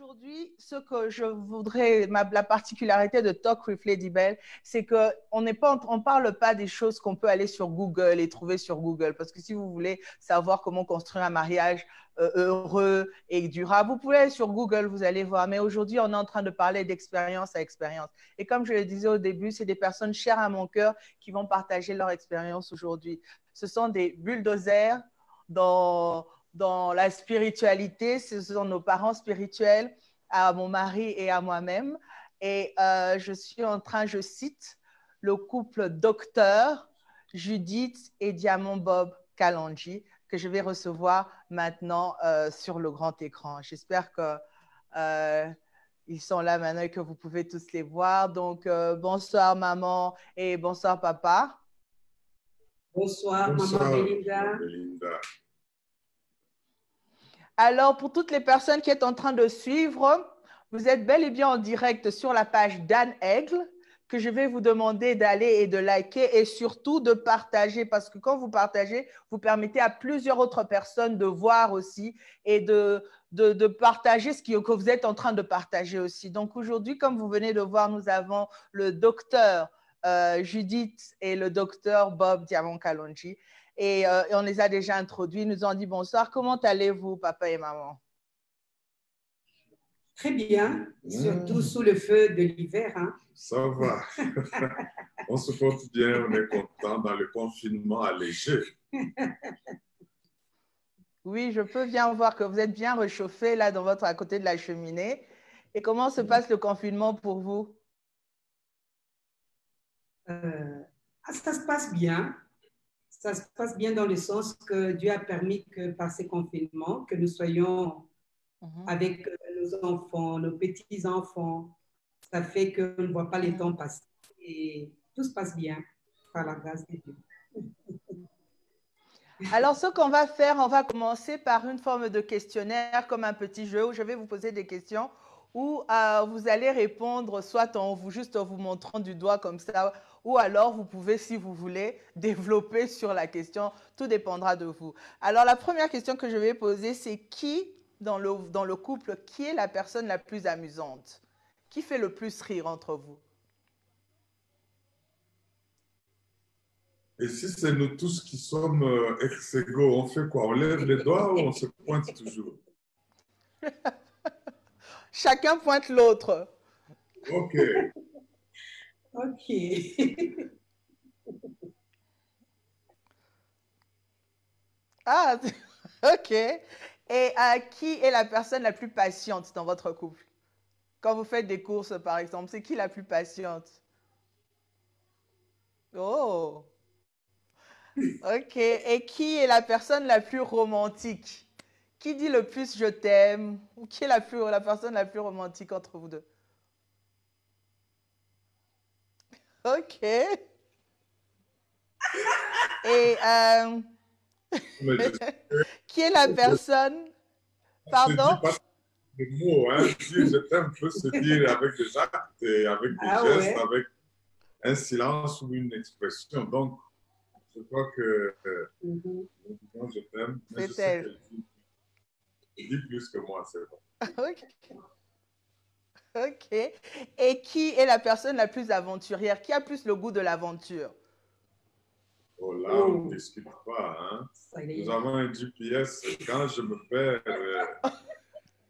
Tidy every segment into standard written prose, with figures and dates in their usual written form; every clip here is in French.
Aujourd'hui, ce que je voudrais, la particularité de Talk with Lady Belle, c'est qu'on on parle pas des choses qu'on peut aller sur Google et trouver sur Google. Parce que si vous voulez savoir comment construire un mariage heureux et durable, vous pouvez aller sur Google, vous allez voir. Mais aujourd'hui, on est en train de parler d'expérience à expérience. Et comme je le disais au début, c'est des personnes chères à mon cœur qui vont partager leur expérience aujourd'hui. Ce sont des bulldozers dans la spiritualité, ce sont nos parents spirituels, à mon mari et à moi-même. Et je suis en train, je cite, le couple Docteur Judith et Diamant Bob Kalonji, que je vais recevoir maintenant sur le grand écran. J'espère que ils sont là maintenant et que vous pouvez tous les voir. Donc, bonsoir maman et bonsoir papa. Bonsoir, Bonsoir, Maman Belinda. Belinda. Alors, pour toutes les personnes qui sont en train de suivre, vous êtes bel et bien en direct sur la page d'Anne Aigle, que je vais vous demander d'aller et de liker et surtout de partager, parce que quand vous partagez, vous permettez à plusieurs autres personnes de voir aussi et de partager ce que vous êtes en train de partager aussi. Donc aujourd'hui, comme vous venez de voir, nous avons le docteur Judith et le docteur Bob Diamant Kalonji. Et on les a déjà introduits, ils nous ont dit bonsoir. Comment allez-vous, papa et maman? Très bien, surtout sous le feu de l'hiver. Hein. Ça va. On se porte bien, on est content dans le confinement allégé. Oui, je peux bien voir que vous êtes bien réchauffé là à côté de la cheminée. Et comment se passe le confinement pour vous? Ça se passe bien. Ça se passe bien dans le sens que Dieu a permis que par ces confinements, que nous soyons avec nos enfants, nos petits-enfants. Ça fait qu'on ne voit pas les temps passer et tout se passe bien par la grâce de Dieu. Alors, ce qu'on va faire, on va commencer par une forme de questionnaire comme un petit jeu où je vais vous poser des questions où vous allez répondre soit juste en vous montrant du doigt comme ça, ou alors vous pouvez, si vous voulez, développer sur la question. Tout dépendra de vous. Alors, la première question que je vais poser, c'est qui, dans le couple, qui est la personne la plus amusante? Qui fait le plus rire entre vous? Et si c'est nous tous qui sommes ex-égaux, on fait quoi? On lève les doigts ou on se pointe toujours? Chacun pointe l'autre. OK. OK. Ah, OK. Et qui est la personne la plus patiente dans votre couple? Quand vous faites des courses, par exemple, c'est qui la plus patiente? Oh, OK. Et qui est la personne la plus romantique? Qui dit le plus je t'aime? Ou qui est la personne la plus romantique entre vous deux? OK. Et qui est la personne? Pardon? C'est dit pas des mots, hein. Dire je t'aime peut se dire avec des actes et avec des gestes, ouais. Avec un silence ou une expression. Donc, je crois que moi, je t'aime, mais je sais qu'elle dit plus que moi, c'est bon. OK. OK. Et qui est la personne la plus aventurière? Qui a plus le goût de l'aventure? Oh là, on ne discute pas. Hein? Nous avons un GPS. Quand je me perds,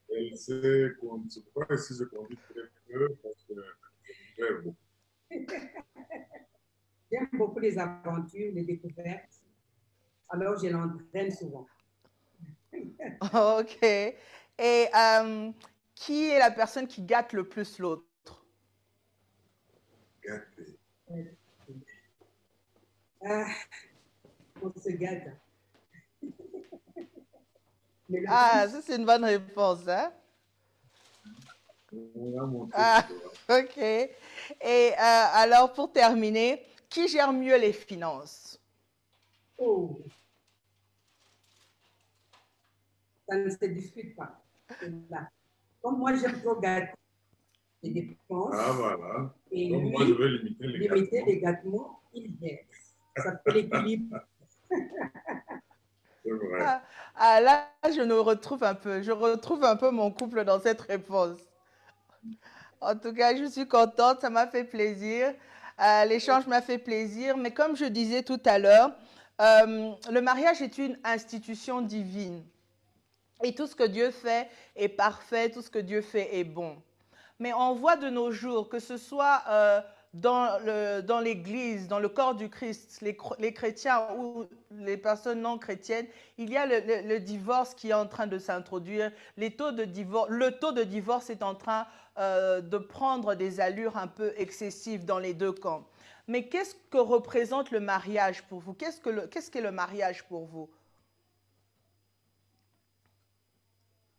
elle sait qu'on ne sait pas si je conduis très peu parce que je me perds beaucoup. J'aime beaucoup les aventures, les découvertes. Alors, je l'entraîne souvent. OK. Et qui est la personne qui gâte le plus l'autre? Gâter. On se gâte. Ah, ça c'est une bonne réponse, hein? Ah, OK. Et alors, pour terminer, qui gère mieux les finances? Oh. Ça ne se discute pas. Comme moi, j'aime trop gâter les dépenses. Ah, voilà. Et donc, lui, moi, je vais limiter les gâtements, il gère. Ça fait l'équilibre. C'est vrai. Ouais. Là, je retrouve un peu mon couple dans cette réponse. En tout cas, je suis contente, ça m'a fait plaisir. L'échange m'a fait plaisir, mais comme je disais tout à l'heure, le mariage est une institution divine. Et tout ce que Dieu fait est parfait, tout ce que Dieu fait est bon. Mais on voit de nos jours, que ce soit dans l'Église, dans le corps du Christ, les chrétiens ou les personnes non chrétiennes, il y a le divorce qui est en train de s'introduire. Le taux de divorce est en train de prendre des allures un peu excessives dans les deux camps. Mais qu'est-ce que représente le mariage pour vous? Qu'est-ce qu'est le mariage pour vous?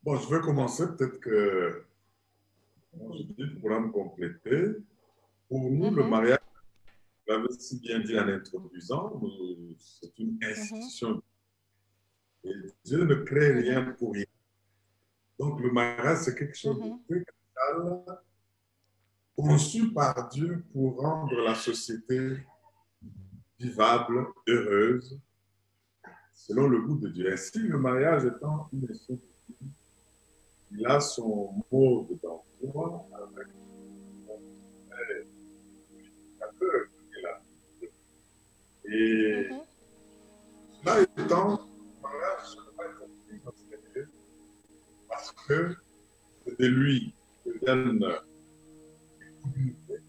Bon, je vais commencer peut-être que, je dis, pour me compléter. Pour nous, le mariage, vous l'avez si bien dit en introduisant, c'est une institution. Et Dieu ne crée rien pour rien. Donc, le mariage, c'est quelque chose de très capital, conçu par Dieu pour rendre la société vivable, heureuse, selon le goût de Dieu. Ainsi, le mariage étant une institution, il a son mode d'emploi avec la peur qu'il a. Et cela étant, le mariage ne peut pas être pris en sérieux parce que c'est de lui que viennent les communautés,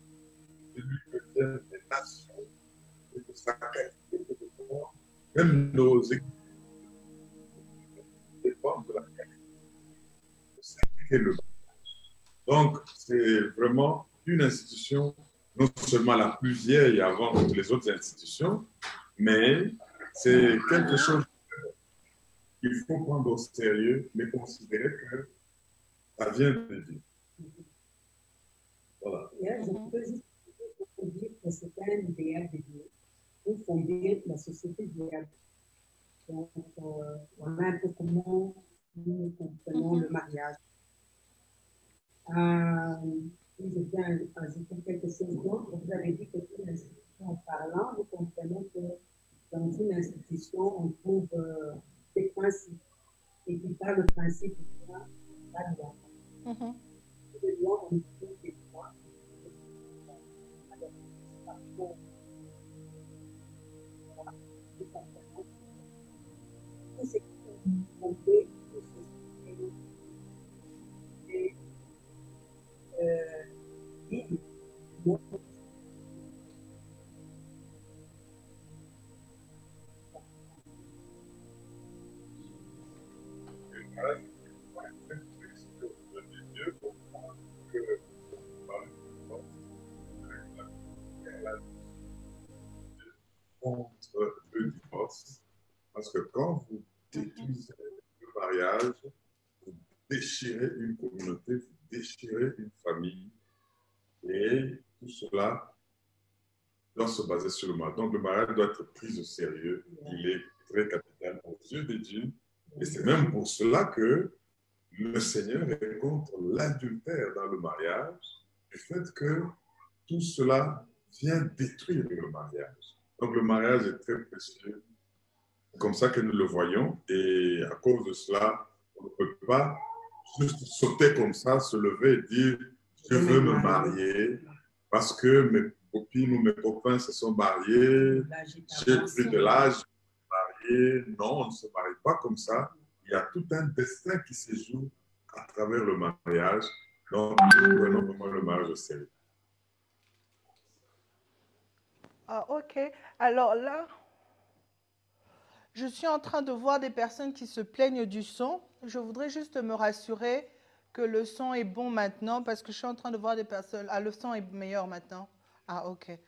de lui que viennent les nations, et de sa qualité de pouvoir, même nos équipes dépendent de la qualité de ce qu'est le mariage. Donc, c'est vraiment une institution, non seulement la plus vieille avant toutes les autres institutions, mais c'est quelque chose qu'il faut prendre au sérieux, mais considérer que ça vient de Dieu. Voilà. Je peux juste dire que c'est un idéal de Dieu pour fonder la société idéale. Donc, voilà un peu comment nous comprenons le mariage. Je viens ajouter quelque chose d'autre. Vous avez dit que une institution, en parlant, nous comprenons que dans une institution, on trouve des principes. Et puis par le principe du droit, la loi. Le droit, on trouve des droits. Alors, parfois, nous comprenons tout ce qui est fondé, tout ce qui est libre. Contre le divorce, parce que quand vous détruisez le mariage, vous déchirez une communauté, vous déchirez une famille, et tout cela doit se baser sur le mariage. Donc le mariage doit être pris au sérieux, il est très capital aux yeux de Dieu, et c'est même pour cela que le Seigneur est contre l'adultère dans le mariage, du fait que tout cela vient détruire le mariage. Donc le mariage est très précieux. C'est comme ça que nous le voyons. Et à cause de cela, on ne peut pas juste sauter comme ça, se lever et dire « je veux me marier parce que mes copines ou mes copains se sont mariés, j'ai pris de l'âge de me marier ». Non, on ne se marie pas comme ça. Il y a tout un destin qui se joue à travers le mariage. Donc, nous prenons vraiment le mariage au sérieux. Ah, ok. Alors là, je suis en train de voir des personnes qui se plaignent du son. Je voudrais juste me rassurer que le son est bon maintenant parce que je suis en train de voir des personnes. Ah, le son est meilleur maintenant. Ah, ok.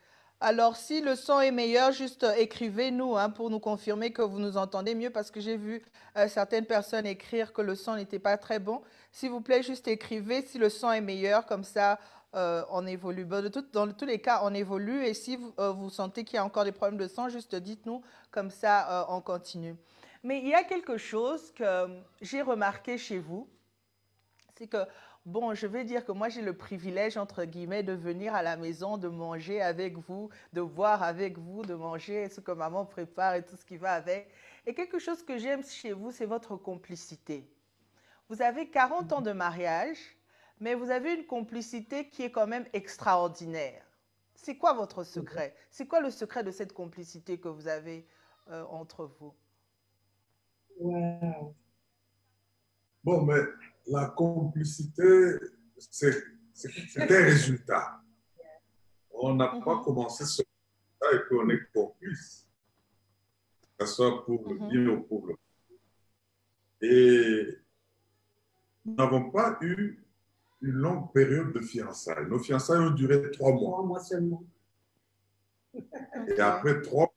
Alors, si le son est meilleur, juste écrivez-nous pour nous confirmer que vous nous entendez mieux parce que j'ai vu certaines personnes écrire que le son n'était pas très bon. S'il vous plaît, juste écrivez si le son est meilleur, comme ça on évolue. Dans tous les cas, on évolue et si vous sentez qu'il y a encore des problèmes de son, juste dites-nous, comme ça on continue. Mais il y a quelque chose que j'ai remarqué chez vous, c'est que Bon, je vais dire que moi, j'ai le privilège, entre guillemets, de venir à la maison, de manger avec vous, de boire avec vous, de manger ce que maman prépare et tout ce qui va avec. Et quelque chose que j'aime chez vous, c'est votre complicité. Vous avez 40 ans de mariage, mais vous avez une complicité qui est quand même extraordinaire. C'est quoi votre secret? C'est quoi le secret de cette complicité que vous avez entre vous? Wow. Bon, mais la complicité, c'est un résultat. On n'a pas commencé sur ça et puis on est complice, que ce soit pour le bien ou pour le mal. Et nous n'avons pas eu une longue période de fiançailles. Nos fiançailles ont duré 3 mois. 3 mois seulement. Et après 3 mois,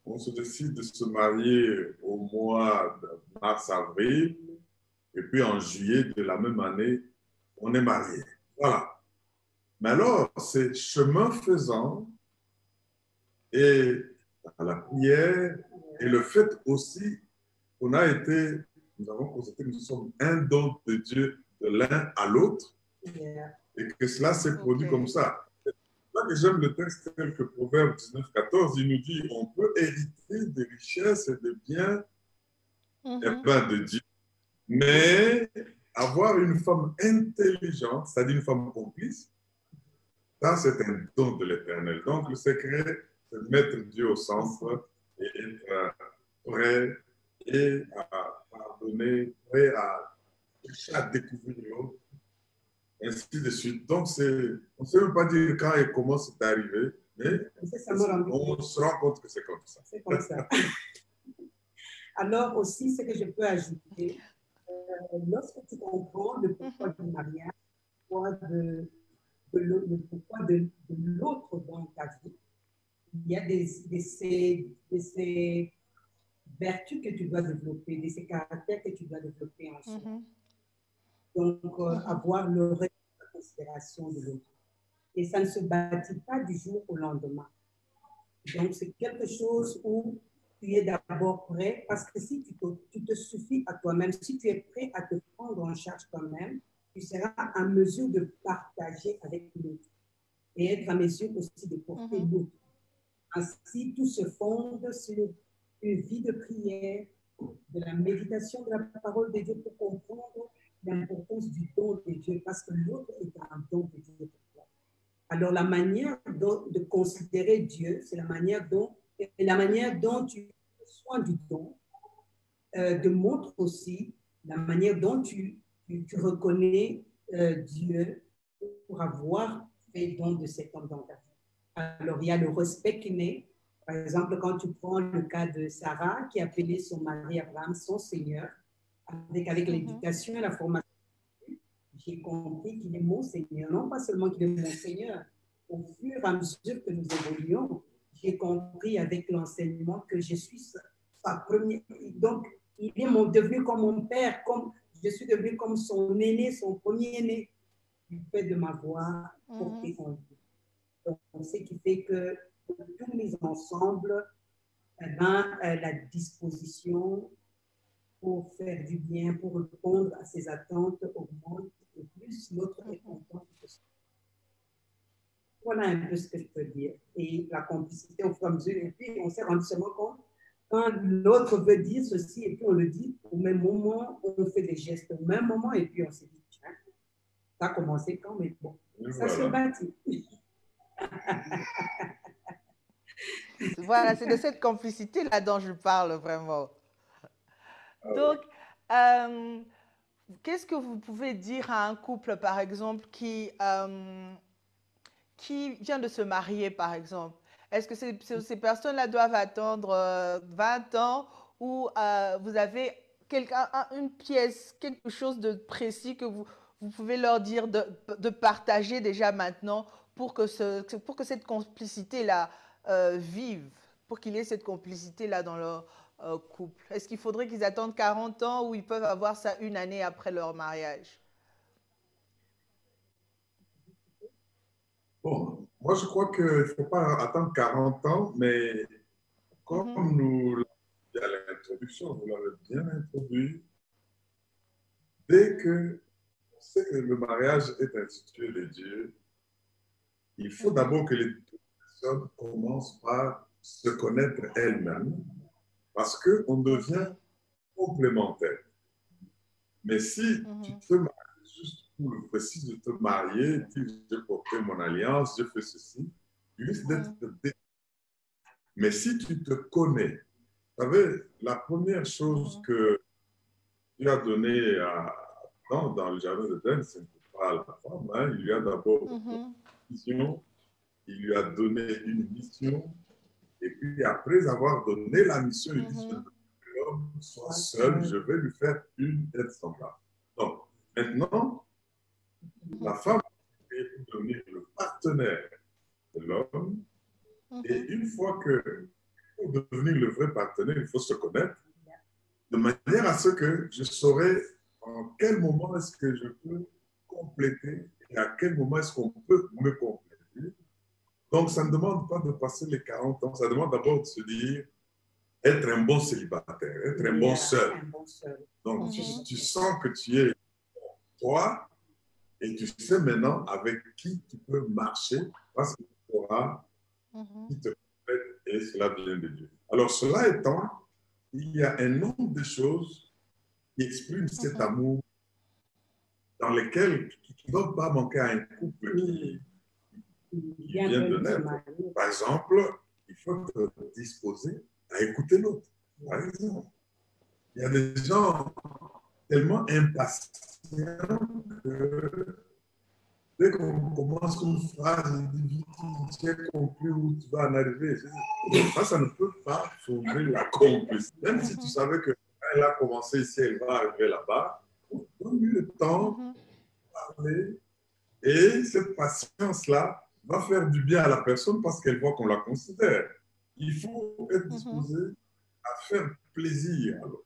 on se décide de se marier au mois de mars-avril. Et puis en juillet de la même année, on est mariés. Voilà. Mais alors, c'est chemin faisant et la prière et le fait aussi qu'on a été, nous avons constaté que nous sommes un don de Dieu de l'un à l'autre et que cela s'est produit comme ça. Là que j'aime le texte tel que Proverbe 19-14, il nous dit on peut hériter des richesses et des biens de Dieu, mais avoir une femme intelligente, c'est-à-dire une femme complice, ça c'est un don de l'Éternel. Donc le secret, c'est de mettre Dieu au centre et être prêt et à pardonner, prêt à chercher à découvrir l'autre, ainsi de suite. Donc, on ne sait même pas dire quand et comment c'est arrivé, mais on se rend compte que c'est comme ça. C'est comme ça. Alors aussi, ce que je peux ajouter, lorsque tu comprends le pourquoi du mariage, le pourquoi de l'autre dans ta vie, il y a de ces vertus que tu dois développer, de ces caractères que tu dois développer ensuite. Donc, avoir le respect et la considération de l'autre. Et ça ne se bâtit pas du jour au lendemain. Donc, c'est quelque chose où tu es d'abord prêt, parce que si tu te suffis à toi-même, si tu es prêt à te prendre en charge toi-même, tu seras en mesure de partager avec l'autre et être en mesure aussi de porter l'autre. Ainsi, tout se fonde sur une vie de prière, de la méditation de la parole de Dieu pour comprendre l'importance du don de Dieu, parce que l'autre est un don de Dieu pour toi. Alors, la manière de considérer Dieu, c'est la manière dont tu prends soin du don, montre aussi la manière dont tu reconnais Dieu pour avoir fait don de cet homme dans ta vie. Alors, il y a le respect qui naît. Par exemple, quand tu prends le cas de Sarah, qui appelait son mari Abraham son Seigneur, avec l'éducation et la formation, j'ai compris qu'il est mon Seigneur. Non pas seulement qu'il est mon Seigneur, au fur et à mesure que nous évoluons, j'ai compris avec l'enseignement que je suis sa première. Donc, il est devenu comme mon père, comme je suis devenu comme son aîné, son premier-né, du fait de m'avoir porté en vie. Donc, ce qui fait que tous mis ensemble, la disposition pour faire du bien, pour répondre à ses attentes augmente et plus l'autre est content. Voilà un peu ce que je peux dire. Et la complicité au fur et à mesure. Et puis, on s'est rendu seulement compte, quand l'autre veut dire ceci, et puis on le dit, au même moment, on fait des gestes au même moment, et puis on s'est dit, tiens, ça a commencé quand, mais bon, ça se bâtit. Voilà, c'est de cette complicité-là dont je parle vraiment. Donc, qu'est-ce que vous pouvez dire à un couple, par exemple, qui vient de se marier, par exemple? Est-ce que ces personnes-là doivent attendre 20 ans ou vous avez une pièce, quelque chose de précis que vous pouvez leur dire de partager déjà maintenant pour que cette complicité-là vive, pour qu'il y ait cette complicité-là dans leur couple? Est-ce qu'il faudrait qu'ils attendent 40 ans ou ils peuvent avoir ça une année après leur mariage? Bon, moi je crois qu'il ne faut pas attendre 40 ans, mais comme nous l'avons dit à l'introduction, vous l'avez bien introduit, dès que sait que le mariage est institué de Dieu, il faut d'abord que les deux personnes commencent par se connaître elles-mêmes parce qu'on devient complémentaires. Mais si tu te maries juste pour le précis de te marier, tu dis, j'ai porté mon alliance, j'ai fait ceci, tu risques d'être déçu. Mais si tu te connais, vous savez, la première chose que Dieu a donnée dans le jardin d'Éden, ce n'était pas la femme, hein, il lui a d'abord une vision, il lui a donné une mission, et puis après avoir donné la mission, il dit, que l'homme soit seul, je vais lui faire une tête semblable. Donc, maintenant, la femme est pour devenir le partenaire de l'homme, et une fois que, pour devenir le vrai partenaire, il faut se connaître, de manière à ce que je saurais en quel moment est-ce que je peux compléter et à quel moment est-ce qu'on peut me compléter. Donc, ça ne demande pas de passer les 40 ans, ça demande d'abord de se dire être un bon célibataire, être un bon seul. Donc, tu sens que tu es toi et tu sais maintenant avec qui tu peux marcher parce que tu auras qui te complète et cela vient de Dieu. Alors, cela étant, il y a un nombre de choses qui expriment cet amour dans lesquelles qui ne doivent pas manquer à un couple qui vient de naître. Par exemple, il faut te disposer à écouter l'autre. Par exemple, il y a des gens tellement impatients que dès qu'on commence une phrase, tu as compris où tu vas en arriver. Ça ne peut pas fonder la complicité. Même si tu savais qu'elle a commencé ici, elle va arriver là-bas, donne-lui le temps de parler. Et cette patience-là va faire du bien à la personne parce qu'elle voit qu'on la considère. Il faut être disposé à faire plaisir. Alors,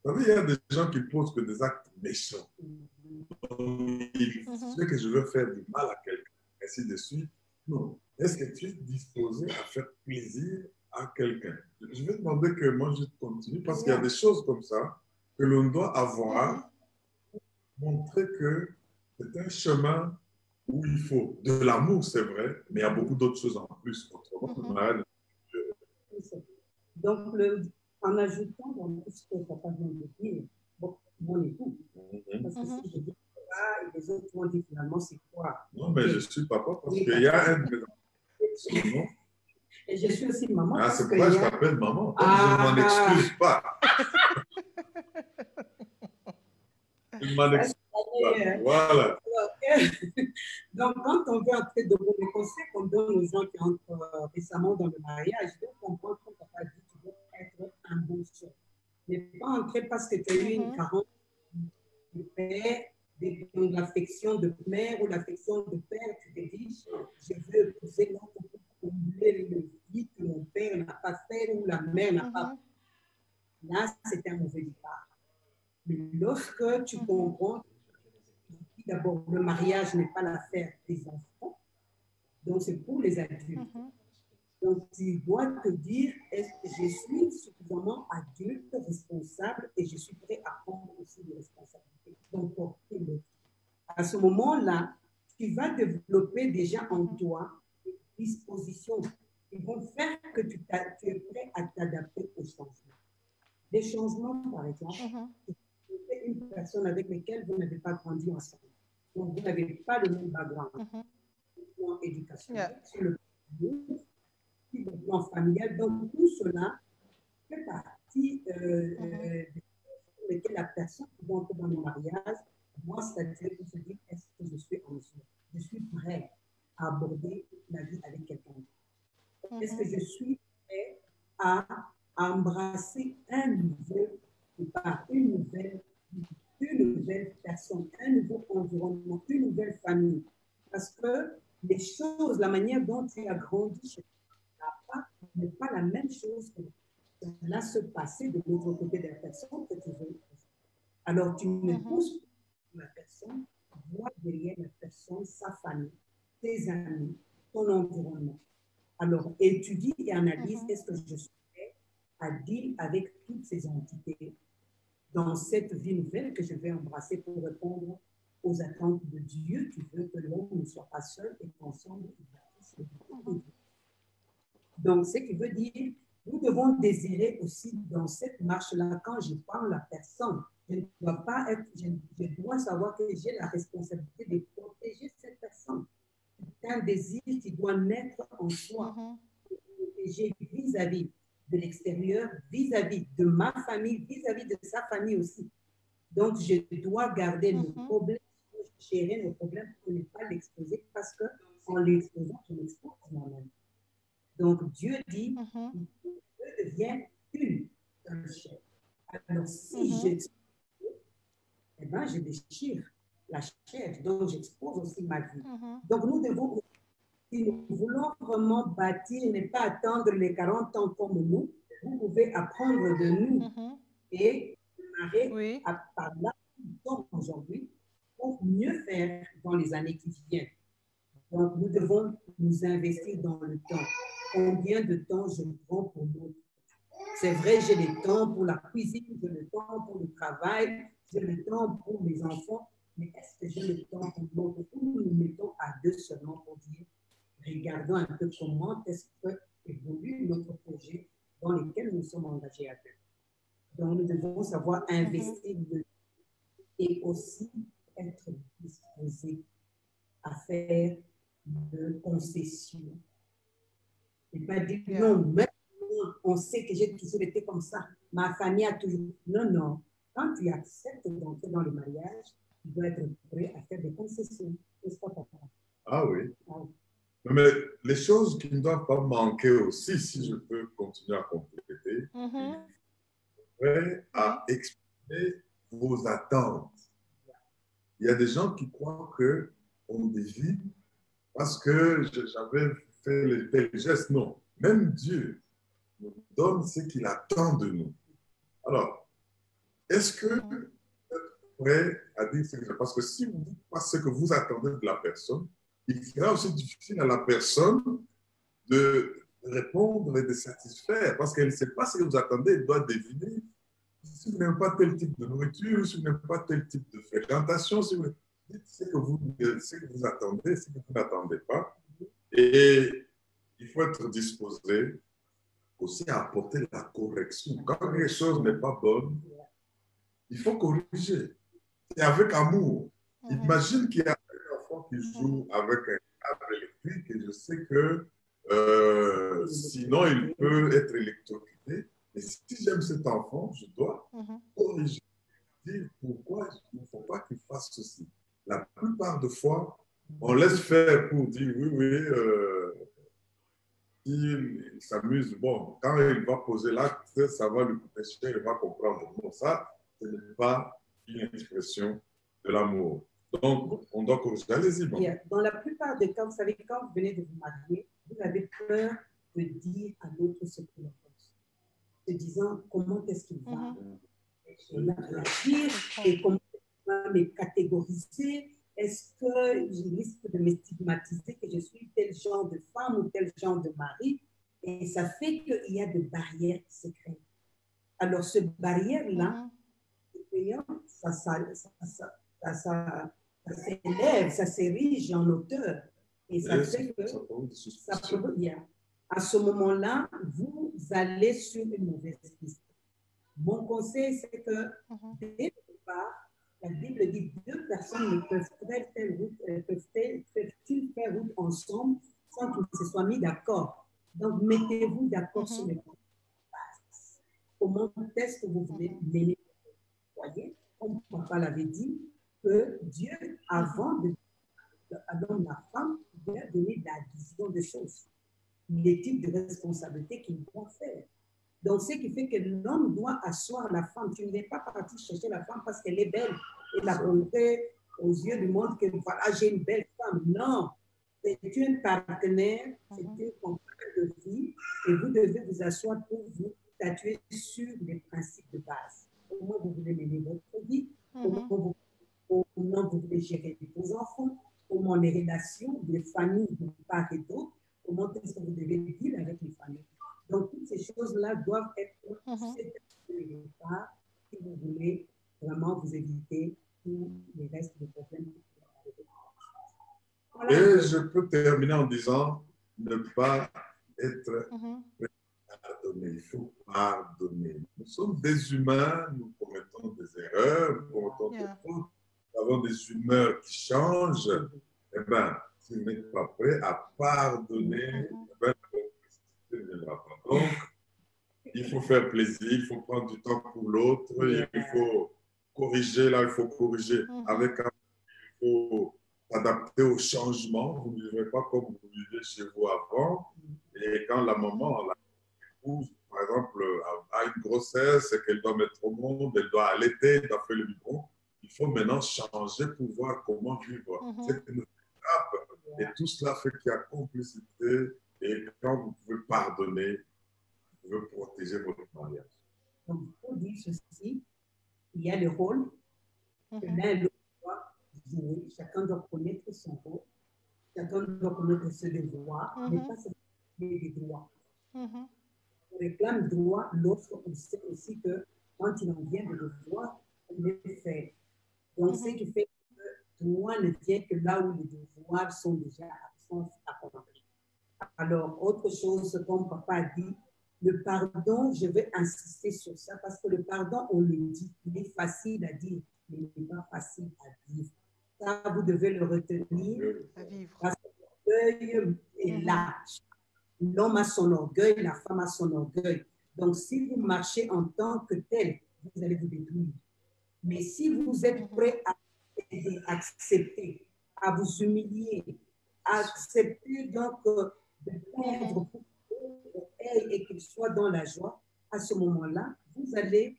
vous savez, il y a des gens qui posent que des actes méchants. Il fait que je veux faire du mal à quelqu'un, ainsi de suite. Non. Est-ce que tu es disposé à faire plaisir à quelqu'un? Je vais demander que moi je continue parce qu'il y a des choses comme ça que l'on doit avoir pour montrer que c'est un chemin où il faut de l'amour, c'est vrai, mais il y a beaucoup d'autres choses en plus. Donc, en ajoutant dans tout ce que papa vient de dire, mon époux, parce que si je dis ça et les autres vont dire finalement c'est quoi? Non, mais je suis papa parce qu'il y a un de mes enfants. Et je suis aussi maman. Ah, c'est pourquoi je t'appelle maman. Je ne m'en excuse pas. Je ne m'en excuse pas. Voilà. Donc, quand on veut entrer dans les conseils qu'on donne aux gens qui entrent récemment dans le mariage, il faut comprendre qu'on papa dit tu dois être un bon soeur. Mais pas entrer parce que tu as eu une carence de père, de l'affection de mère ou l'affection de père, tu te dis, je veux épouser l'autre pour combler le vide que mon père n'a pas fait ou la mère n'a pas fait. Là, c'est un mauvais départ. Mais lorsque tu comprends, d'abord, le mariage n'est pas l'affaire des enfants, donc c'est pour les adultes. Donc, tu dois te dire, est-ce que je suis suffisamment adulte, responsable, et je suis prêt à prendre aussi des responsabilités. Donc, porter l'autre. À ce moment-là, tu vas développer déjà en toi des dispositions qui vont faire que tu es prêt à t'adapter aux changements. Des changements, par exemple, une personne avec laquelle vous n'avez pas grandi ensemble. Donc, vous n'avez pas le même background. Plan éducationnel, sur le plan familial. Donc, tout cela fait partie de lesquelles la personne qui va entrer dans le mariage doit s'attirer pour se dire est-ce que je suis en mesure? Je suis prêt à aborder la vie avec quelqu'un d'autre. Est-ce que je suis prêt à embrasser un nouveau départ, une nouvelle personne, un nouveau environnement, une nouvelle famille? Parce que les choses, la manière dont tu as grandi chez toi n'est pas la même chose que cela se passer de l'autre côté de la personne que tu veux. Alors, tu ne pousses pas la personne, vois derrière la personne sa famille, tes amis, ton environnement. Alors, étudie et analyse, est-ce que je suis prêt à deal avec toutes ces entités dans cette vie nouvelle que je vais embrasser pour répondre aux attentes de Dieu qui veut que l'homme ne soit pas seul et qu'ensemble, ils bâtissent le royaume de Dieu. Donc, ce qui veut dire, nous devons désirer aussi dans cette marche-là, quand je parle à la personne, je ne dois pas être, je dois savoir que j'ai la responsabilité de protéger cette personne. C'est un désir qui doit naître en soi, protéger vis-à-vis de l'extérieur, vis-à-vis de ma famille, vis-à-vis de sa famille aussi. Donc, je dois garder le problème, gérer le problème pour ne pas l'exposer parce qu'en l'exposant, je m'expose moi-même. Donc, Dieu dit, Dieu devient une chair. Alors, si j'expose, eh bien, je déchire la chair, donc j'expose aussi ma vie. Donc, nous devons, si nous voulons vraiment bâtir, ne pas attendre les 40 ans comme nous, vous pouvez apprendre de nous et démarrer par là où nous sommes aujourd'hui pour mieux faire dans les années qui viennent. Donc, nous devons nous investir dans le temps. Combien de temps je prends pour moi? C'est vrai, j'ai le temps pour la cuisine, j'ai le temps pour le travail, j'ai le temps pour mes enfants, mais est-ce que j'ai le temps pour l'autre? Nous nous mettons à deux seulement pour dire, regardons un peu comment est-ce que évolue notre projet dans lequel nous sommes engagés à deux. Donc, nous devons savoir investir et aussi être disposés à faire de concessions. Et pas dire non, mais on sait que j'ai toujours été comme ça. Ma famille a toujours. Non, non. Quand tu acceptes d'entrer dans le mariage, tu dois être prêt à faire des concessions. N'est-ce pas, papa? Ah oui. Mais les choses qui ne doivent pas manquer aussi, si je peux continuer à compléter, prêt à exprimer vos attentes. Il y a des gens qui croient qu'on dévie parce que j'avais fait tel geste. Non. Même Dieu nous donne ce qu'il attend de nous. Alors, est-ce que vous êtes prêt à dire ce que... Parce que si vous dites pas ce que vous attendez de la personne, il sera aussi difficile à la personne de répondre et de satisfaire parce qu'elle ne sait pas ce que vous attendez, elle doit deviner. Si vous n'aimez pas tel type de nourriture, si vous n'aimez pas tel type de fréquentation, si vous dites ce que vous attendez, ce que vous n'attendez pas. Et il faut être disposé aussi à apporter la correction. Quand quelque chose n'est pas bonne, il faut corriger. C'est avec amour. Imagine qu'il y a un enfant qui joue avec un câble électrique et je sais que sinon il peut être électrocuté. Et si j'aime cet enfant, je dois corriger, dire pourquoi il ne faut pas qu'il fasse ceci. La plupart des fois, on laisse faire pour dire oui, oui, il s'amuse, bon, quand il va poser l'acte, ça va lui coûter cher, il va comprendre. Bon, ça, ce n'est pas une expression de l'amour. Donc, on doit corriger. Allez-y. Bon. Dans la plupart des cas, vous savez, quand vous venez de vous marier, vous avez peur de dire à l'autre ce qu'il pense. Se disant, comment est-ce qu'il va réagir et comment il va me catégoriser. Est-ce que je risque de me stigmatiser que je suis tel genre de femme ou tel genre de mari? Et ça fait qu'il y a des barrières qui se créent. Alors, ce barrière-là, ça s'élève, ça s'érige en hauteur. Et ça fait que à ce moment-là, vous allez sur une mauvaise piste. Mon conseil, c'est que dès le départ, la Bible dit deux personnes ne peuvent-elles faire route ensemble sans qu'ils se soient mis d'accord. Donc, mettez-vous d'accord sur les bases. Comment est-ce que vous voulez l'aimer? Vous voyez, comme papa l'avait dit, que Dieu, avant de Adam et la femme, lui a donné la vision des choses, les types de responsabilités qu'il doit faire. Donc, ce qui fait que l'homme doit asseoir la femme. Tu n'es pas parti chercher la femme parce qu'elle est belle et la volonté aux yeux du monde que voilà, j'ai une belle femme. Non, c'est une partenaire, c'est une compagne de vie et vous devez vous asseoir pour vous statuer sur les principes de base. Comment vous voulez mener votre vie, comment vous voulez gérer vos enfants, comment les relations, les familles de part et d'autre, comment est-ce que vous devez vivre avec les familles. Donc, toutes ces choses-là doivent être si vous voulez vraiment vous éviter tous les restes de problèmes qui Et je peux terminer en disant ne pas être pardonné. Il faut pardonner. Nous sommes des humains, nous commettons des erreurs, nous commettons des fautes, nous avons des humeurs qui changent. Eh bien, si vous n'êtes pas prêt à pardonner, eh ben, ne viendra pas. Donc, il faut faire plaisir, il faut prendre du temps pour l'autre, il faut corriger là, il faut corriger avec un. Il faut s'adapter au changement. Vous ne vivez pas comme vous viviez chez vous avant. Et quand la maman, l'épouse, par exemple, a une grossesse et qu'elle doit mettre au monde, elle doit allaiter, elle doit faire le biberon, il faut maintenant changer pour voir comment vivre. C'est une étape. Et tout cela fait qu'il y a complicité. Et quand vous pouvez pardonner, vous pouvez protéger votre mariage. Donc, pour dire ceci, il y a le rôle que l'un et l'autre doit jouer. Chacun doit connaître son rôle. Chacun doit connaître ses devoirs, mais pas seulement les droits. On réclame droit, l'autre, on sait aussi que quand il en vient de devoir, on le fait. Donc, ce qui fait que droit ne vient que là où les devoirs sont déjà accomplis. Alors, autre chose, comme papa a dit, le pardon, je vais insister sur ça parce que le pardon, on le dit, il est facile à dire, mais il n'est pas facile à vivre. Ça, vous devez le retenir parce que l'orgueil est là. L'homme a son orgueil, la femme a son orgueil. Donc, si vous marchez en tant que tel, vous allez vous détruire. Mais si vous êtes prêt à accepter, à vous humilier, à accepter donc de perdre pour elle et qu'il soit dans la joie, à ce moment-là, vous allez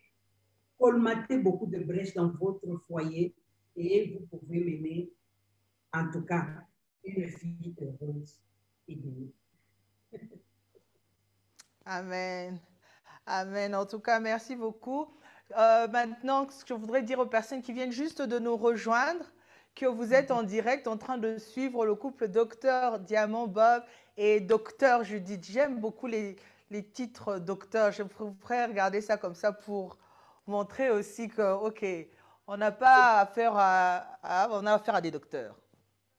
colmater beaucoup de brèches dans votre foyer et vous pouvez mener, en tout cas, une vie heureuse et bénie. Amen. Amen. En tout cas, merci beaucoup. Maintenant, ce que je voudrais dire aux personnes qui viennent juste de nous rejoindre, que vous êtes en direct en train de suivre le couple Docteur Diamant Bob et Docteur Judith. J'aime beaucoup les titres Docteur. Je pourrais regarder ça comme ça pour montrer aussi que, OK, on n'a pas affaire on a affaire à des docteurs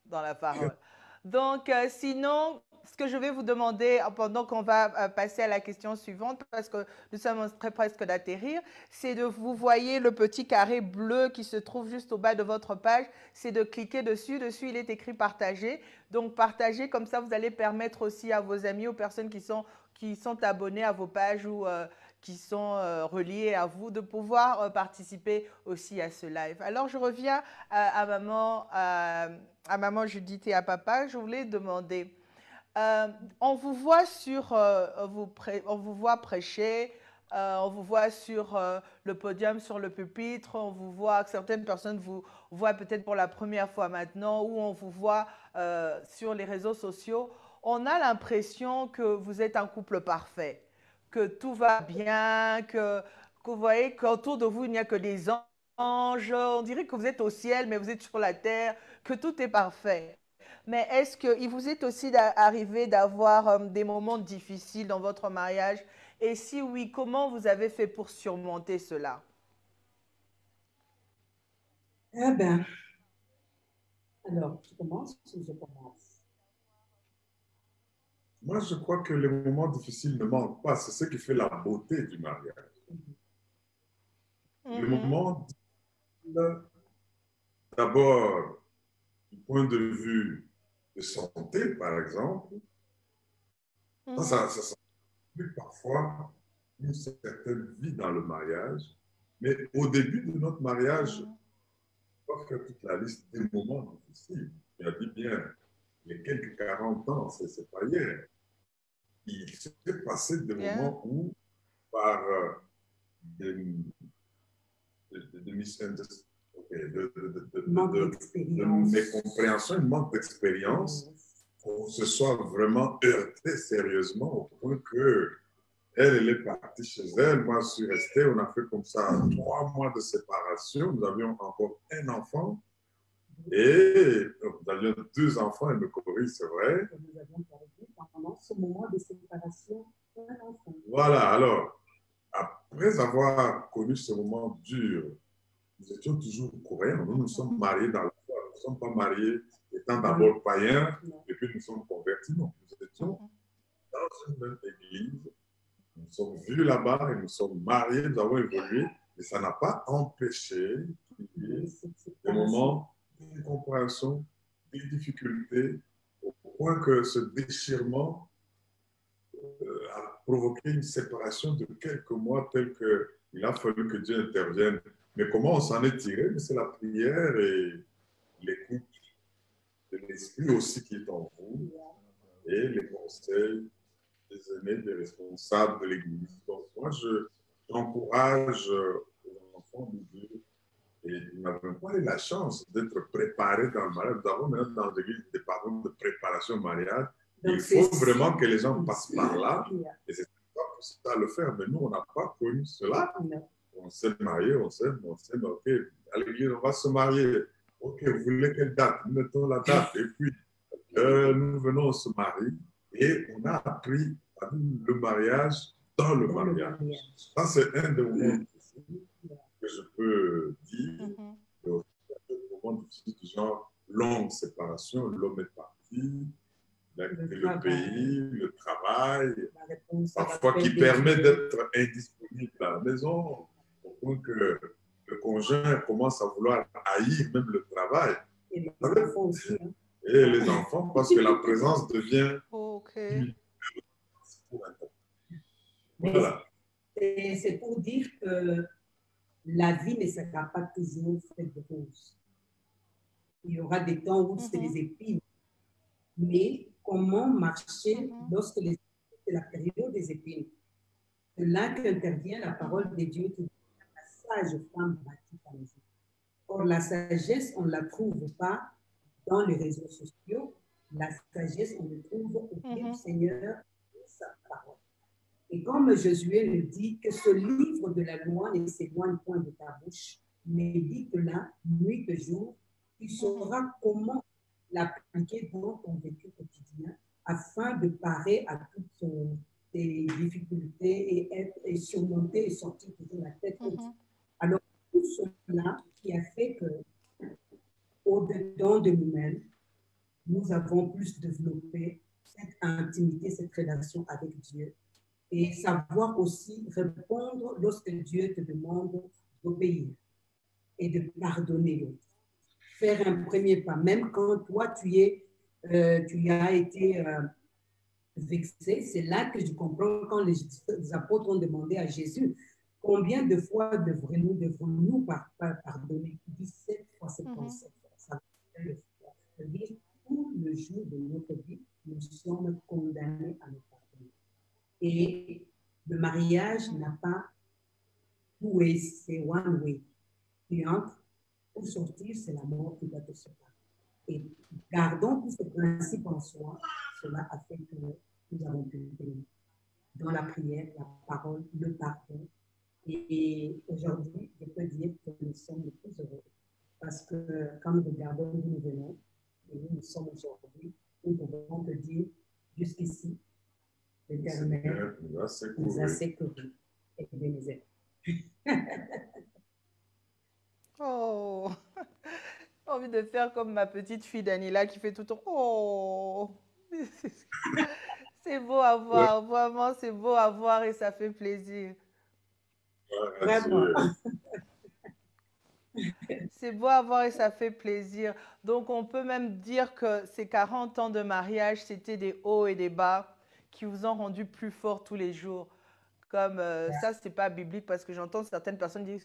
dans la parole. Donc, sinon, ce que je vais vous demander pendant qu'on va passer à la question suivante, parce que nous sommes très presque d'atterrir, c'est de vous voyez le petit carré bleu qui se trouve juste au bas de votre page, c'est de cliquer dessus. Dessus, il est écrit partager. Donc, partager, comme ça, vous allez permettre aussi à vos amis, aux personnes qui sont abonnés à vos pages ou qui sont reliés à vous, de pouvoir participer aussi à ce live. Alors, je reviens à maman Judith et à papa. Je voulais demander, on vous voit on vous voit prêcher, on vous voit sur le podium, sur le pupitre, on vous voit, certaines personnes vous voient peut-être pour la première fois maintenant, ou on vous voit sur les réseaux sociaux. On a l'impression que vous êtes un couple parfait, que tout va bien, que vous voyez qu'autour de vous, il n'y a que des anges. On dirait que vous êtes au ciel, mais vous êtes sur la terre, que tout est parfait. Mais est-ce qu'il vous est aussi arrivé d'avoir des moments difficiles dans votre mariage? Et si oui, comment vous avez fait pour surmonter cela? Eh bien, alors, tu commences ou je commence? Moi, je crois que les moments difficiles ne manquent pas. C'est ce qui fait la beauté du mariage. Le moment difficile, d'abord, du point de vue de santé, par exemple, ça implique parfois une certaine vie dans le mariage. Mais au début de notre mariage, on va faire toute la liste des moments difficiles. Tu as dit bien, les quelques 40 ans, c'est pas hier. Il s'est passé des moments où, par mécompréhension, un manque d'expérience, on se soit vraiment heurté sérieusement au point que elle est partie chez elle, moi je suis resté, on a fait comme ça 3 mois de séparation, nous avions encore un enfant et nous avions 2 enfants, elle me corrige, c'est vrai. Nous avions perdu pendant ce moment de séparation un enfant. Voilà, alors, après avoir connu ce moment dur, nous étions toujours coréens, nous nous sommes mariés dans la foi, ne sommes pas mariés étant d'abord païens, et puis nous sommes convertis. Non, nous étions dans une même église, nous sommes vus là-bas et nous sommes mariés, nous avons évolué, et ça n'a pas empêché qu'il y ait des moments d'incompréhension, des difficultés, au point que ce déchirement a provoqué une séparation de quelques mois, tel qu'il a fallu que Dieu intervienne. Mais comment on s'en est tiré? C'est la prière et l'écoute de l'Esprit aussi qui est en vous, et les conseils des aînés, des responsables de l'Église. Donc, moi, j'encourage aux enfants de Dieu, et nous n'avons pas eu la chance d'être préparés dans le mariage. Nous avons maintenant dans l'Église des parents de préparation au mariage. Donc, il faut vraiment que les gens passent par là, et c'est pas pour ça le faire. Mais nous, on n'a pas connu cela. On s'est marié, on s'aime, ok, à l'église, on va se marier. Ok, vous voulez quelle date? Nous mettons la date. Et puis, nous venons, on se marie, et on a appris le mariage dans le mariage. Ça, c'est un des moments que je peux dire. Un moment difficile du genre longue séparation, l'homme est parti, le pays, le travail, parfois qui permet d'être indisponible à la maison, au point que le conjoint commence à vouloir haïr même le travail. Et les enfants aussi. Et les enfants, parce que la présence devient... Voilà. C'est pour dire que la vie ne sera pas toujours faite de roses. Il y aura des temps où c'est des épines. Mais comment marcher lorsque c'est la période des épines? C'est là qu'intervient la parole de Dieu qui dit la sage femme bâtit sa maison. Or, la sagesse, on ne la trouve pas dans les réseaux sociaux. La sagesse, on le trouve au pied du Seigneur et sa parole. Et comme Josué le dit, que ce livre de la loi ne s'éloigne point de ta bouche, mais dis-le nuit et jour, tu sauras comment l'appliquer dans ton vécu quotidien afin de parer à toutes tes difficultés et surmonter et sortir toujours la tête haute. Alors, tout cela qui a fait que, au-dedans de nous-mêmes, nous avons plus développé cette intimité, cette relation avec Dieu et savoir aussi répondre lorsque Dieu te demande d'obéir et de pardonner l'autre. Faire un premier pas, même quand toi, tu as été vexé, c'est là que je comprends quand les apôtres ont demandé à Jésus combien de fois devrons-nous pardonner? 17 fois, 77 fois. Ça veut dire tout le jour de notre vie, nous sommes condamnés à nous pardonner. Et le mariage n'a pas two ways, c'est one way. Tu entres, pour sortir, c'est la mort qui va te séparer. Et gardons tous ces principes en soi, cela a fait que nous avons pu tenir dans la prière, la parole, le pardon. Et aujourd'hui, je peux dire que nous sommes les plus heureux parce que quand nous regardons où nous venons et où nous sommes aujourd'hui, nous pouvons te dire jusqu'ici, l'Éternel nous a secourus et bénis. Oh, j'ai envie de faire comme ma petite fille Daniela qui fait tout le temps. Oh, c'est beau à voir, vraiment, c'est beau à voir et ça fait plaisir. Vraiment. C'est beau à voir et ça fait plaisir. Donc, on peut même dire que ces 40 ans de mariage, c'était des hauts et des bas qui vous ont rendu plus forts tous les jours. Comme ça, ce n'est pas biblique parce que j'entends certaines personnes dire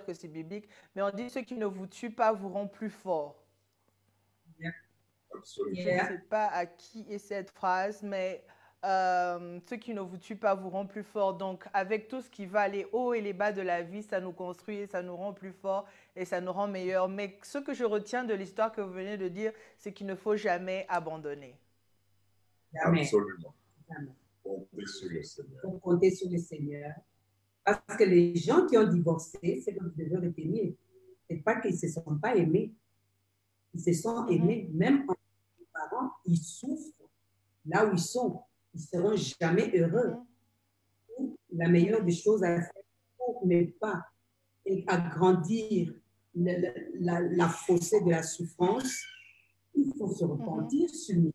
que c'est biblique, mais on dit ceux qui ne vous tuent pas vous rendent plus forts. Absolument. Je ne sais pas à qui est cette phrase, mais ceux qui ne vous tuent pas vous rendent plus fort. Donc, avec tout ce qui va les hauts et les bas de la vie, ça nous construit et ça nous rend plus forts et ça nous rend meilleurs. Mais ce que je retiens de l'histoire que vous venez de dire, c'est qu'il ne faut jamais abandonner. Jamais. Absolument. Jamais. Compter sur le Seigneur. Faut compter sur le Seigneur. Parce que les gens qui ont divorcé, c'est que vous devez retenir. Ce n'est pas qu'ils ne se sont pas aimés. Ils se sont aimés. Même en parents, ils souffrent là où ils sont. Ils ne seront jamais heureux. La meilleure des choses à faire pour ne pas agrandir la fossé de la souffrance, il faut se repentir, s'humilier,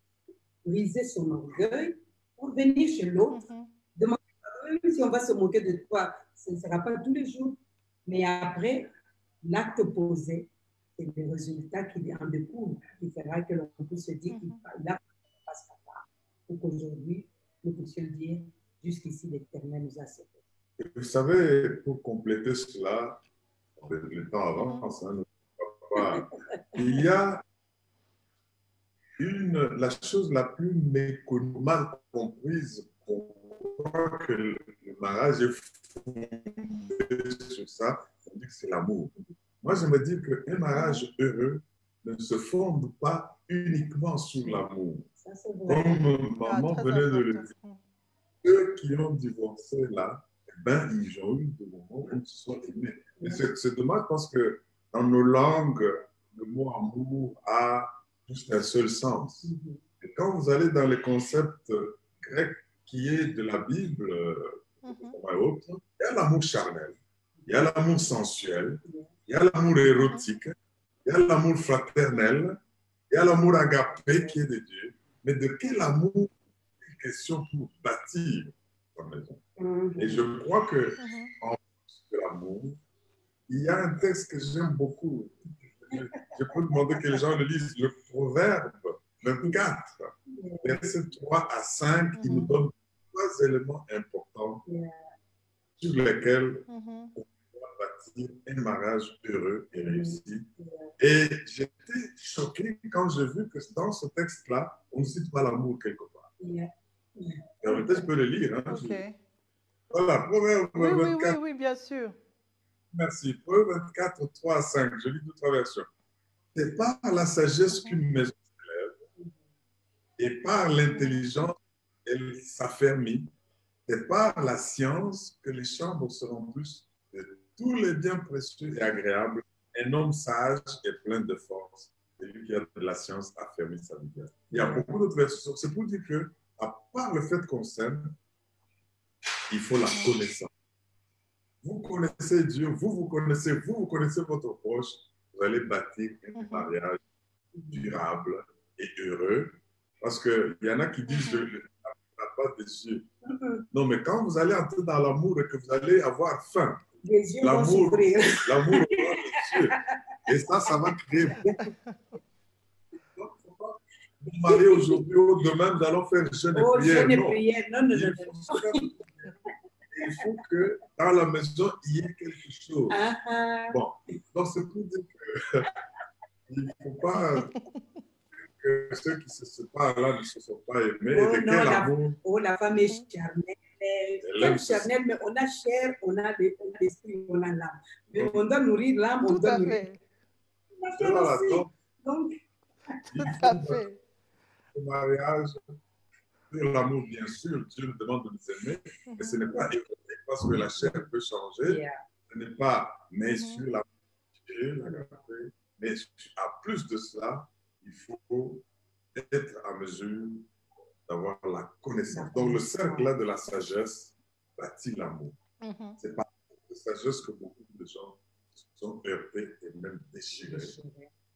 briser son orgueil, pour venir chez l'autre, demander pardon, même si on va se moquer de toi, ce ne sera pas tous les jours. Mais après, l'acte posé, c'est le résultat qui en découle, qui fera que l'on puisse se dire qu'il l'acte ne passera pas. Pour qu'aujourd'hui, nous puissions dire, jusqu'ici, l'Éternel nous a sauvés. Vous savez, pour compléter cela, le temps avance, hein, il y a la chose la plus méconnue, mal comprise, pour que le mariage est fondé sur ça, on dit que c'est l'amour. Moi, je me dis qu'un mariage heureux ne se fonde pas uniquement sur l'amour. Comme maman venait de le dire, ceux qui ont divorcé là, ben, ils ont eu des moments où ils se sont aimés. Et c'est dommage parce que dans nos langues, le mot amour a juste un seul sens. Et quand vous allez dans les concepts grecs qui est de la Bible, il y a l'amour charnel, il y a l'amour sensuel, il y a l'amour érotique, il y a l'amour fraternel, il y a l'amour agapé qui est de Dieu. Mais de quel amour est question pour bâtir sa maison? Et je crois que en plus de l'amour, il y a un texte que j'aime beaucoup. Je peux demander que les gens le lisent, le Proverbe 24, versets 3 à 5, qui nous donne 3 éléments importants sur lesquels on doit bâtir un mariage heureux et réussi. Et j'étais choqué quand j'ai vu que dans ce texte-là, on ne cite pas l'amour quelque part. Peut-être je peux le lire. Hein, voilà, Proverbe 24. Oui, bien sûr. Merci. Proverbe 24, 3 à 5. Je lis toute la version. C'est par la sagesse qu'une maison s'élève, et par l'intelligence elle s'affermit. C'est par la science que les chambres se remplissent de tous les biens précieux et agréables. Un homme sage et plein de force. Celui qui a de la science affermit sa vie. Il y a beaucoup d'autres versions. C'est pour dire que, à part le fait qu'on s'aime, il faut la connaissance. Vous connaissez Dieu, vous connaissez votre proche, vous allez bâtir un mariage durable et heureux. Parce qu'il y en a qui disent je n'ai pas des yeux. Non, mais quand vous allez entrer dans l'amour et que vous allez avoir faim, l'amour aura des yeux. Et ça va créer beaucoup. Donc, il ne faut pas vous marier aujourd'hui ou demain, nous allons faire jeûne et prière. Non. Il faut que dans la maison, il y ait quelque chose. Bon, donc c'est pour dire qu'il ne faut pas que ceux qui se séparent là ne se sont pas aimés. La femme est charnelle. Mais on a chair, on a l'esprit, on a l'âme. Mais on doit nourrir l'âme, on doit nourrir. Voilà, donc, tout à fait. Le mariage, sur l'amour, bien sûr, Dieu nous demande de nous aimer, mais ce n'est pas économique parce que la chair peut changer. Ce n'est pas, mais sur la mais à plus de cela, il faut être en mesure d'avoir la connaissance. Donc, le cercle là de la sagesse bâtit l'amour. C'est pas la sagesse que beaucoup de gens sont heurtés et même déchirés.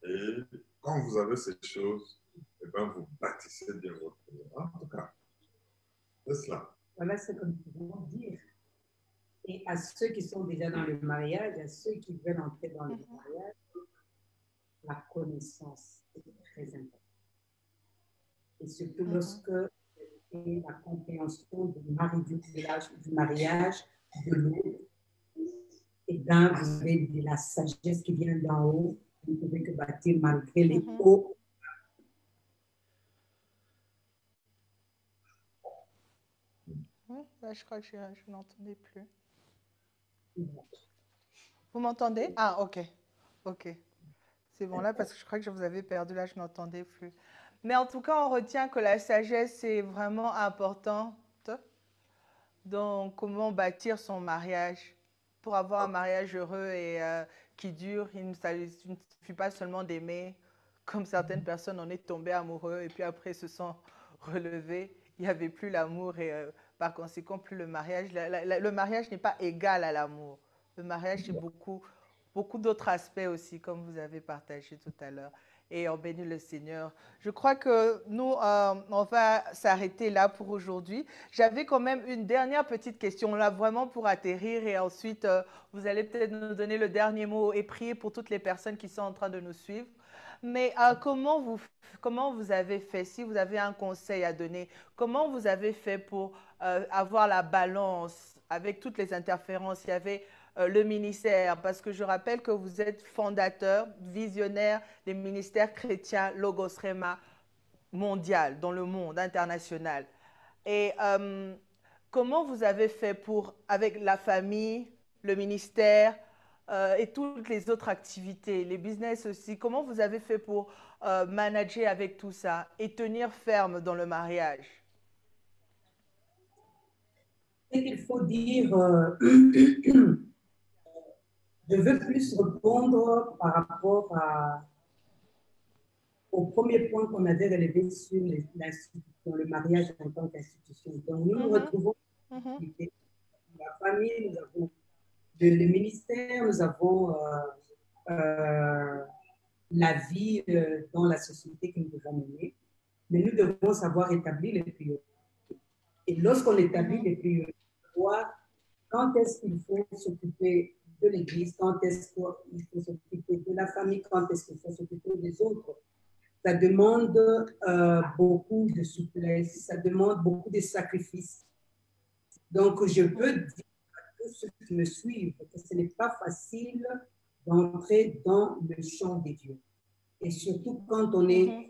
Et quand vous avez ces choses, eh bien, vous bâtissez bien votre maison. En tout cas, c'est cela. Voilà ce que nous pouvons dire. Et à ceux qui sont déjà dans le mariage, à ceux qui veulent entrer dans le mariage, la connaissance est très importante. Et surtout lorsque la compréhension du mariage de l'autre, et bien vous avez de la sagesse qui vient d'en haut, vous ne pouvez que bâtir malgré les hauts. Là, je crois que je n'entendais plus. Vous m'entendez? Ah, ok. C'est bon là, parce que je crois que je vous avais perdu, là, je n'entendais plus. Mais en tout cas, on retient que la sagesse est vraiment importante dans comment bâtir son mariage. Pour avoir un mariage heureux et qui dure, il ne suffit pas seulement d'aimer, comme certaines personnes en est tombées amoureux et puis après se sont relevées. Il n'y avait plus l'amour et par conséquent plus le mariage. Le mariage n'est pas égal à l'amour. Le mariage, c'est beaucoup beaucoup d'autres aspects aussi, comme vous avez partagé tout à l'heure. Et on bénit le Seigneur. Je crois que nous, on va s'arrêter là pour aujourd'hui. J'avais quand même une dernière petite question là, vraiment pour atterrir. Et ensuite, vous allez peut-être nous donner le dernier mot et prier pour toutes les personnes qui sont en train de nous suivre. Mais comment vous avez fait, si vous avez un conseil à donner, comment vous avez fait pour avoir la balance avec toutes les interférences? Il y avait le ministère, parce que je rappelle que vous êtes fondateur, visionnaire des ministères chrétiens Logos Rema mondial, dans le monde international. Et comment vous avez fait pour, avec la famille, le ministère et toutes les autres activités, les business aussi, comment vous avez fait pour manager avec tout ça et tenir ferme dans le mariage? Il faut dire, je veux plus répondre par rapport au premier point qu'on avait relevé sur le mariage en tant qu'institution. Donc, nous nous retrouvons dans la famille, nous avons le ministère, nous avons la vie dans la société que nous devons mener, mais nous devons savoir établir les priorités. Et lorsqu'on établit les priorités, quand est-ce qu'il faut s'occuper de l'Église, quand est-ce qu'il faut s'occuper de la famille, quand est-ce qu'il faut s'occuper des autres. Ça demande beaucoup de souplesse, ça demande beaucoup de sacrifices. Donc, je peux dire à tous ceux qui me suivent que ce n'est pas facile d'entrer dans le champ des dieux. Et surtout quand on est...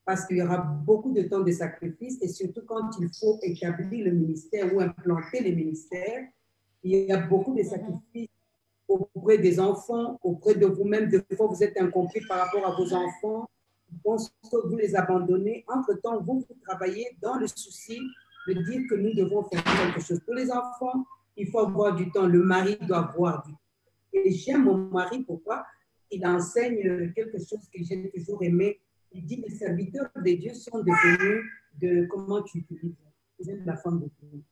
Parce qu'il y aura beaucoup de temps de sacrifice et surtout quand il faut établir le ministère ou implanter les ministères, il y a beaucoup de sacrifices auprès des enfants, auprès de vous-même. Des fois, vous êtes incompris par rapport à vos enfants. Vous pensez que vous les abandonnez. Entre-temps, vous travaillez dans le souci de dire que nous devons faire quelque chose. Pour les enfants, il faut avoir du temps. Le mari doit avoir du temps. Et j'aime mon mari, pourquoi? Il enseigne quelque chose que j'ai toujours aimé. Il dit que les serviteurs de Dieu sont devenus de... Comment tu utilises? Vous êtes la femme de Dieu.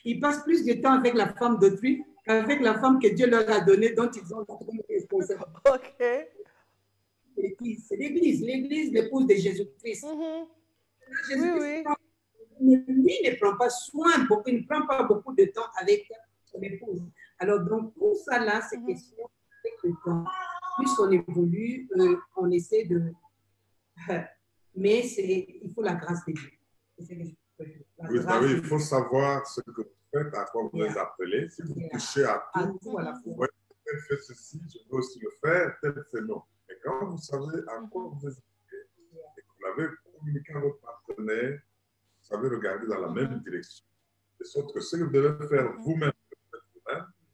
Ils passent plus de temps avec la femme d'autrui qu'avec la femme que Dieu leur a donnée, dont ils ont la première responsabilité. OK. C'est l'Église, l'épouse de Jésus-Christ. Jésus-Christ, lui ne prend pas soin, il ne prend pas beaucoup de temps avec son épouse. Alors, donc, pour ça, là, c'est question avec le temps. Plus on évolue, on essaie de... Mais il faut la grâce de Dieu. Oui, il faut savoir ce que vous faites, à quoi vous les appelez. Si vous touchez à tout, à la fois. Ouais, tel fait ceci, je peux aussi le faire, tel fait non. Mais quand vous savez à quoi vous les appelez et que vous l'avez communiqué à votre partenaire, vous savez regarder dans la même direction. De sorte que ce que vous devez faire vous-même,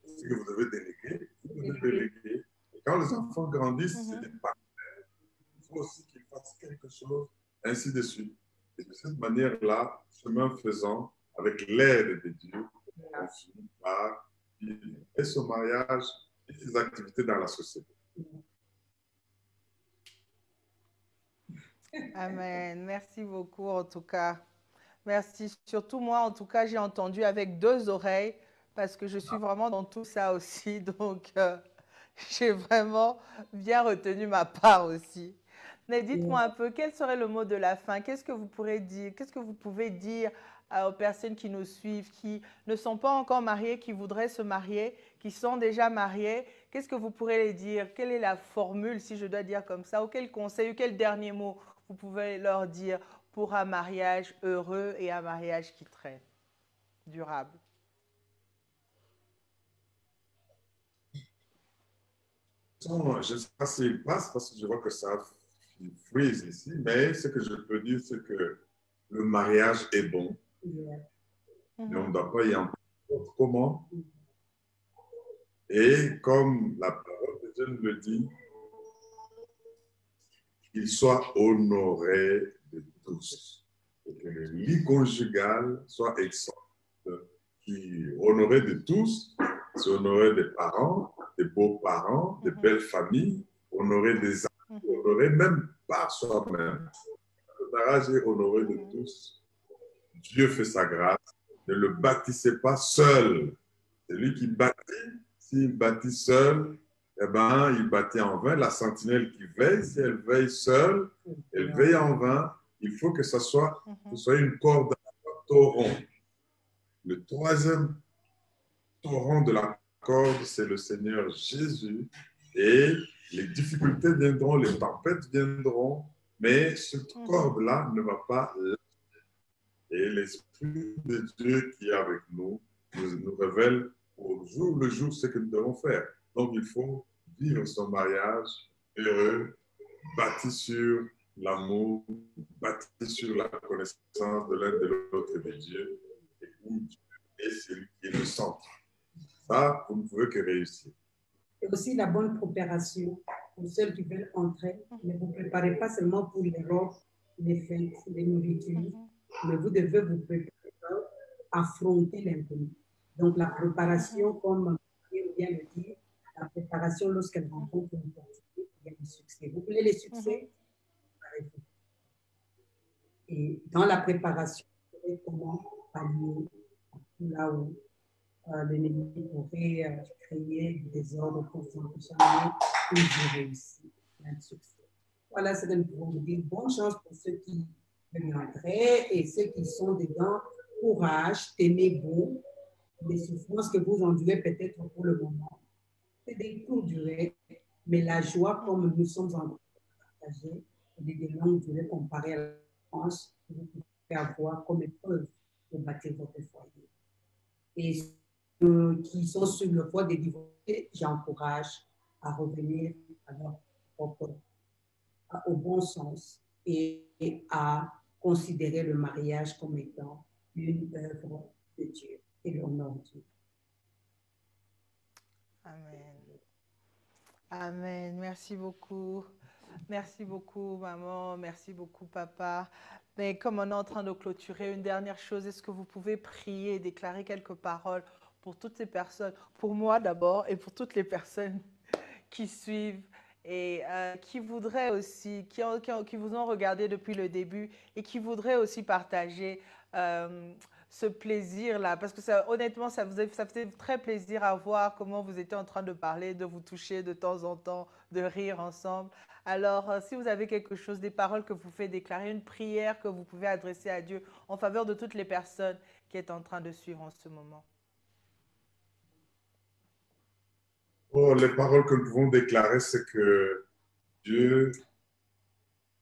ce que vous devez déléguer, vous devez déléguer. Et quand les enfants grandissent, c'est des partenaires. Il faut aussi qu'ils fassent quelque chose, ainsi de suite. Et de cette manière-là, chemin faisant, avec l'aide de Dieu, on finit par et son mariage et ses activités dans la société. Amen. Merci beaucoup, en tout cas. Merci. Surtout moi, en tout cas, j'ai entendu avec deux oreilles parce que je suis vraiment dans tout ça aussi. Donc, j'ai vraiment bien retenu ma part aussi. Mais dites-moi un peu, quel serait le mot de la fin? Qu'est-ce que vous pourrez dire? Qu'est-ce que vous pouvez dire aux personnes qui nous suivent, qui ne sont pas encore mariées, qui voudraient se marier, qui sont déjà mariées? Qu'est-ce que vous pourrez les dire? Quelle est la formule, si je dois dire comme ça, ou quel conseil, ou quel dernier mot vous pouvez leur dire pour un mariage heureux et un mariage qui traîne, durable? Je ne sais pas s'il passe parce que je vois que ça freeze ici, mais ce que je peux dire, c'est que le mariage est bon. Mais on ne doit pas y en parler autrement. Et comme la parole de Dieu nous le dit, qu'il soit honoré de tous. Et que le lit conjugal soit exempt. Qui honoré de tous, c'est honoré des parents, des beaux-parents, des belles familles, honoré des amis, honoré même par soi-même. Le mariage est honoré de tous. Dieu fait sa grâce, ne le bâtissez pas seul. Celui qui bâtit, s'il bâtit seul, eh ben, il bâtit en vain. La sentinelle qui veille, si elle veille seule, elle veille en vain. Il faut que ce soit une corde à torrent. Le troisième torrent de la corde, c'est le Seigneur Jésus. Et les difficultés viendront, les tempêtes viendront, mais cette corde-là ne va pas lâcher. Et l'Esprit de Dieu qui est avec nous nous révèle au jour le jour ce que nous devons faire. Donc, il faut vivre son mariage heureux, bâti sur l'amour, bâti sur la connaissance de l'un de l'autre de Dieu, et où Dieu est celui qui est le centre. Ça, vous ne pouvez que réussir. Et aussi la bonne préparation pour ceux qui veulent entrer. Ne vous préparez pas seulement pour les robes, les fêtes, les nourritures, mais vous devez vous préparer à affronter l'inconnu. Donc la préparation, comme Marie vient de dire, la préparation lorsqu'elle rencontre une personne, il y a des succès. Vous voulez les succès? Et dans la préparation, vous savez comment pallier là où l'ennemi pourrait créer du désordre pour fonctionner et vous réussir un succès. Voilà ce que nous pouvons vous dire. Bonne chance pour ceux qui veulent entrer et ceux qui sont dedans. Courage, tenez bon. Les souffrances que vous endurez peut-être pour le moment, c'est des courtes durées, mais la joie, comme nous sommes en train de partager, c'est des longues durées comparées à la France que vous pouvez avoir comme épreuve pour bâtir votre foyer. Et qui sont sur le point de divorcer, j'encourage à revenir à leur propre, au bon sens et à considérer le mariage comme étant une œuvre de Dieu et l'honneur de Dieu. Amen. Amen. Merci beaucoup. Merci beaucoup, maman. Merci beaucoup, papa. Mais comme on est en train de clôturer, une dernière chose, est-ce que vous pouvez prier, déclarer quelques paroles pour toutes ces personnes, pour moi d'abord, et pour toutes les personnes qui suivent et qui voudraient aussi, qui vous ont regardé depuis le début et qui voudraient aussi partager ce plaisir-là, parce que ça, honnêtement, ça faisait très plaisir à voir comment vous étiez en train de parler, de vous toucher de temps en temps, de rire ensemble. Alors, si vous avez quelque chose, des paroles que vous pouvez déclarer, une prière que vous pouvez adresser à Dieu en faveur de toutes les personnes qui sont en train de suivre en ce moment. Oh, les paroles que nous pouvons déclarer, c'est que Dieu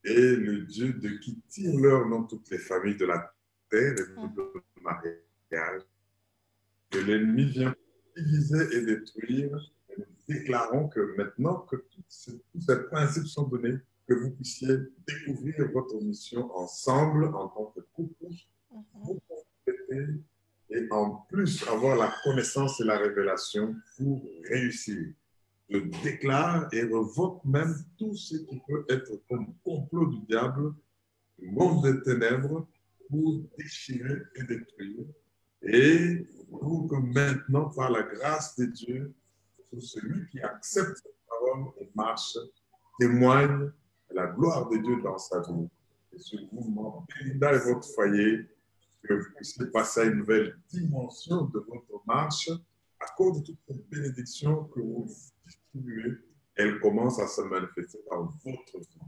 est le Dieu de qui tire l'heure dans toutes les familles de la terre et de le mariage. Que l'ennemi vient diviser et détruire. Et nous déclarons que maintenant que tous ces principes sont donnés, que vous puissiez découvrir votre mission ensemble en tant que couple, vous compléter et en plus avoir la connaissance et la révélation pour réussir. Je déclare et revoque même tout ce qui peut être comme complot du diable, du monde des ténèbres, pour déchirer et détruire. Et pour que maintenant, par la grâce de Dieu, celui qui accepte cette parole et marche, témoigne de la gloire de Dieu dans sa vie. Et ce mouvement Belinda et votre foyer, que vous puissiez passer à une nouvelle dimension de votre marche, à cause de toutes les bénédictions que vous distribuez, elle commence à se manifester dans votre vie.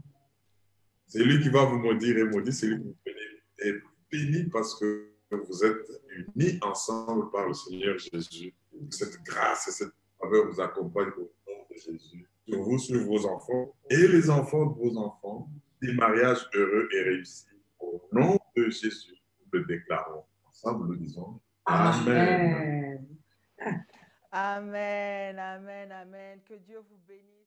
C'est lui qui va vous maudire et maudire, c'est lui qui vous bénit. Et béni parce que vous êtes unis ensemble par le Seigneur Jésus. Cette grâce et cette faveur vous accompagnent au nom de Jésus. Sur vous, sur vos enfants et les enfants de vos enfants, des mariages heureux et réussis. Au nom de Jésus, nous le déclarons. Ensemble, nous disons Amen. Amen, amen, amen. Que Dieu vous bénisse.